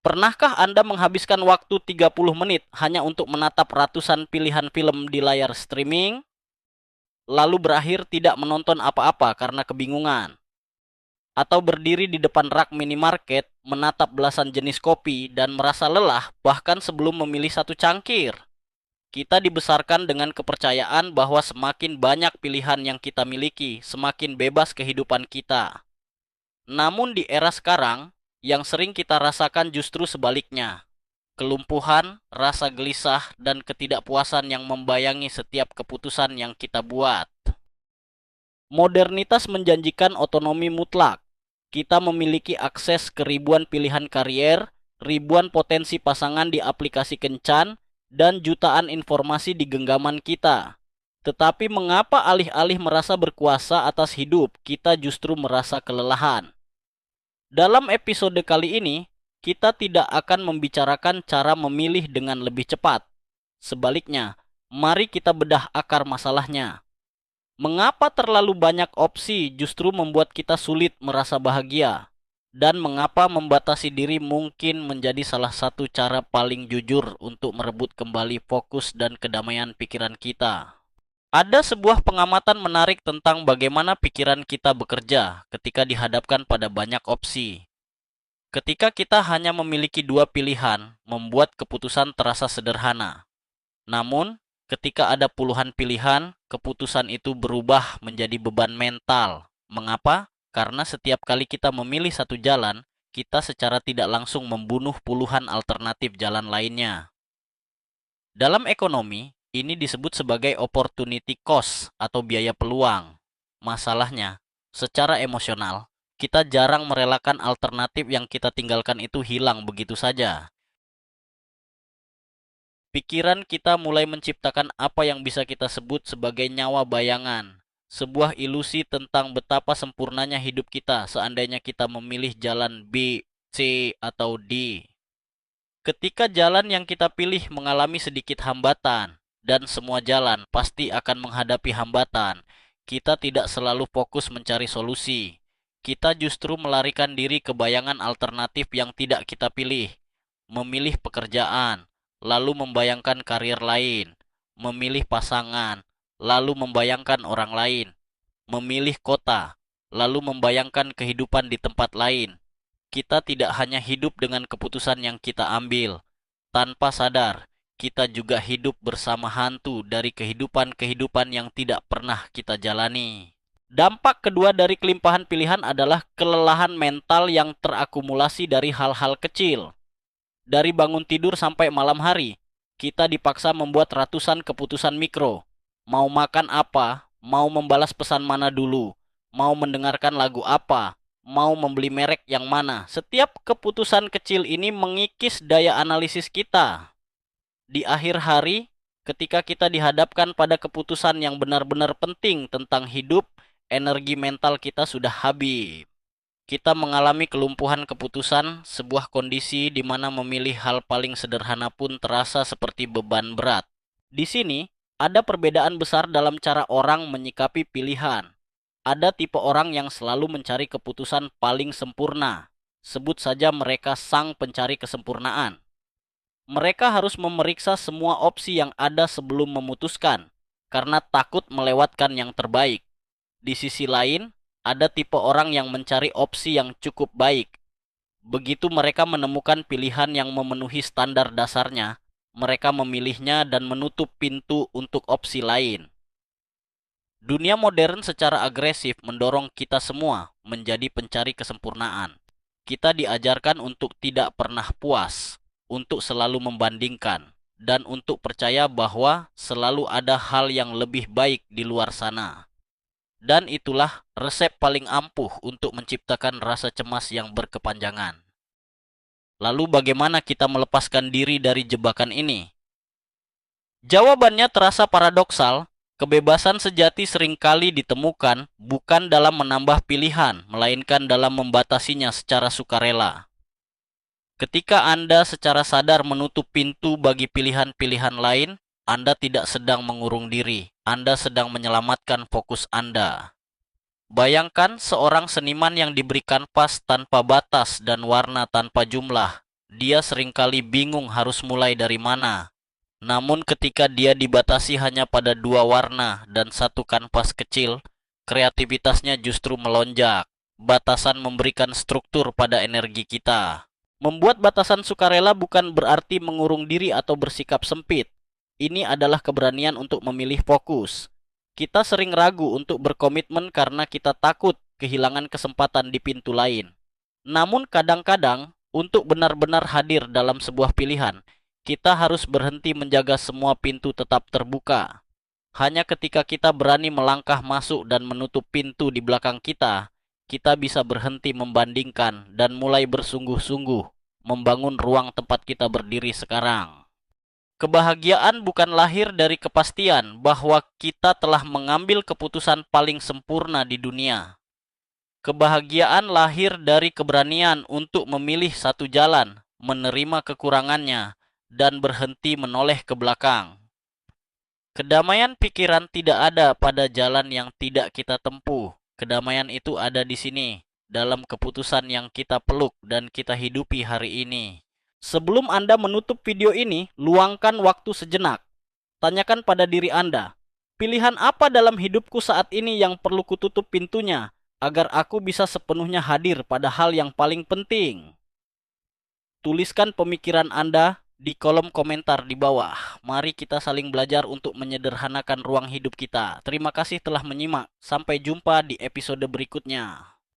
Pernahkah Anda menghabiskan waktu 30 menit hanya untuk menatap ratusan pilihan film di layar streaming, lalu berakhir tidak menonton apa-apa karena kebingungan? Atau berdiri di depan rak minimarket, menatap belasan jenis kopi, dan merasa lelah bahkan sebelum memilih satu cangkir? Kita dibesarkan dengan kepercayaan bahwa semakin banyak pilihan yang kita miliki, semakin bebas kehidupan kita. Namun di era sekarang, yang sering kita rasakan justru sebaliknya. Kelumpuhan, rasa gelisah, dan ketidakpuasan yang membayangi setiap keputusan yang kita buat. Modernitas menjanjikan otonomi mutlak. Kita memiliki akses ke ribuan pilihan karier, ribuan potensi pasangan di aplikasi kencan, dan jutaan informasi di genggaman kita. Tetapi mengapa alih-alih merasa berkuasa atas hidup, kita justru merasa kelelahan? Dalam episode kali ini, kita tidak akan membicarakan cara memilih dengan lebih cepat. Sebaliknya, mari kita bedah akar masalahnya. Mengapa terlalu banyak opsi justru membuat kita sulit merasa bahagia? Dan mengapa membatasi diri mungkin menjadi salah satu cara paling jujur untuk merebut kembali fokus dan kedamaian pikiran kita? Ada sebuah pengamatan menarik tentang bagaimana pikiran kita bekerja ketika dihadapkan pada banyak opsi. Ketika kita hanya memiliki dua pilihan, membuat keputusan terasa sederhana. Namun, ketika ada puluhan pilihan, keputusan itu berubah menjadi beban mental. Mengapa? Karena setiap kali kita memilih satu jalan, kita secara tidak langsung membunuh puluhan alternatif jalan lainnya. Dalam ekonomi, ini disebut sebagai opportunity cost atau biaya peluang. Masalahnya, secara emosional, kita jarang merelakan alternatif yang kita tinggalkan itu hilang begitu saja. Pikiran kita mulai menciptakan apa yang bisa kita sebut sebagai nyawa bayangan, sebuah ilusi tentang betapa sempurnanya hidup kita seandainya kita memilih jalan B, C, atau D. Ketika jalan yang kita pilih mengalami sedikit hambatan, dan semua jalan pasti akan menghadapi hambatan, kita tidak selalu fokus mencari solusi. Kita justru melarikan diri ke bayangan alternatif yang tidak kita pilih. Memilih pekerjaan, lalu membayangkan karir lain. Memilih pasangan, lalu membayangkan orang lain. Memilih kota, lalu membayangkan kehidupan di tempat lain. Kita tidak hanya hidup dengan keputusan yang kita ambil. Tanpa sadar, kita juga hidup bersama hantu dari kehidupan-kehidupan yang tidak pernah kita jalani. Dampak kedua dari kelimpahan pilihan adalah kelelahan mental yang terakumulasi dari hal-hal kecil. Dari bangun tidur sampai malam hari, kita dipaksa membuat ratusan keputusan mikro. Mau makan apa, mau membalas pesan mana dulu, mau mendengarkan lagu apa, mau membeli merek yang mana. Setiap keputusan kecil ini mengikis daya analisis kita. Di akhir hari, ketika kita dihadapkan pada keputusan yang benar-benar penting tentang hidup, energi mental kita sudah habis. Kita mengalami kelumpuhan keputusan, sebuah kondisi di mana memilih hal paling sederhana pun terasa seperti beban berat. Di sini, ada perbedaan besar dalam cara orang menyikapi pilihan. Ada tipe orang yang selalu mencari keputusan paling sempurna. Sebut saja mereka sang pencari kesempurnaan. Mereka harus memeriksa semua opsi yang ada sebelum memutuskan, karena takut melewatkan yang terbaik. Di sisi lain, ada tipe orang yang mencari opsi yang cukup baik. Begitu mereka menemukan pilihan yang memenuhi standar dasarnya, mereka memilihnya dan menutup pintu untuk opsi lain. Dunia modern secara agresif mendorong kita semua menjadi pencari kesempurnaan. Kita diajarkan untuk tidak pernah puas, untuk selalu membandingkan, dan untuk percaya bahwa selalu ada hal yang lebih baik di luar sana. Dan itulah resep paling ampuh untuk menciptakan rasa cemas yang berkepanjangan. Lalu bagaimana kita melepaskan diri dari jebakan ini? Jawabannya terasa paradoksal. Kebebasan sejati seringkali ditemukan bukan dalam menambah pilihan, melainkan dalam membatasinya secara sukarela. Ketika Anda secara sadar menutup pintu bagi pilihan-pilihan lain, Anda tidak sedang mengurung diri, Anda sedang menyelamatkan fokus Anda. Bayangkan seorang seniman yang diberi kanvas tanpa batas dan warna tanpa jumlah. Dia seringkali bingung harus mulai dari mana. Namun ketika dia dibatasi hanya pada dua warna dan satu kanvas kecil, kreativitasnya justru melonjak. Batasan memberikan struktur pada energi kita. Membuat batasan sukarela bukan berarti mengurung diri atau bersikap sempit. Ini adalah keberanian untuk memilih fokus. Kita sering ragu untuk berkomitmen karena kita takut kehilangan kesempatan di pintu lain. Namun kadang-kadang, untuk benar-benar hadir dalam sebuah pilihan, kita harus berhenti menjaga semua pintu tetap terbuka. Hanya ketika kita berani melangkah masuk dan menutup pintu di belakang kita bisa berhenti membandingkan dan mulai bersungguh-sungguh membangun ruang tempat kita berdiri sekarang. Kebahagiaan bukan lahir dari kepastian bahwa kita telah mengambil keputusan paling sempurna di dunia. Kebahagiaan lahir dari keberanian untuk memilih satu jalan, menerima kekurangannya, dan berhenti menoleh ke belakang. Kedamaian pikiran tidak ada pada jalan yang tidak kita tempuh. Kedamaian itu ada di sini, dalam keputusan yang kita peluk dan kita hidupi hari ini. Sebelum Anda menutup video ini, luangkan waktu sejenak. Tanyakan pada diri Anda, pilihan apa dalam hidupku saat ini yang perlu kututup pintunya, agar aku bisa sepenuhnya hadir pada hal yang paling penting. Tuliskan pemikiran Anda di kolom komentar di bawah. Mari kita saling belajar untuk menyederhanakan ruang hidup kita. Terima kasih telah menyimak. Sampai jumpa di episode berikutnya.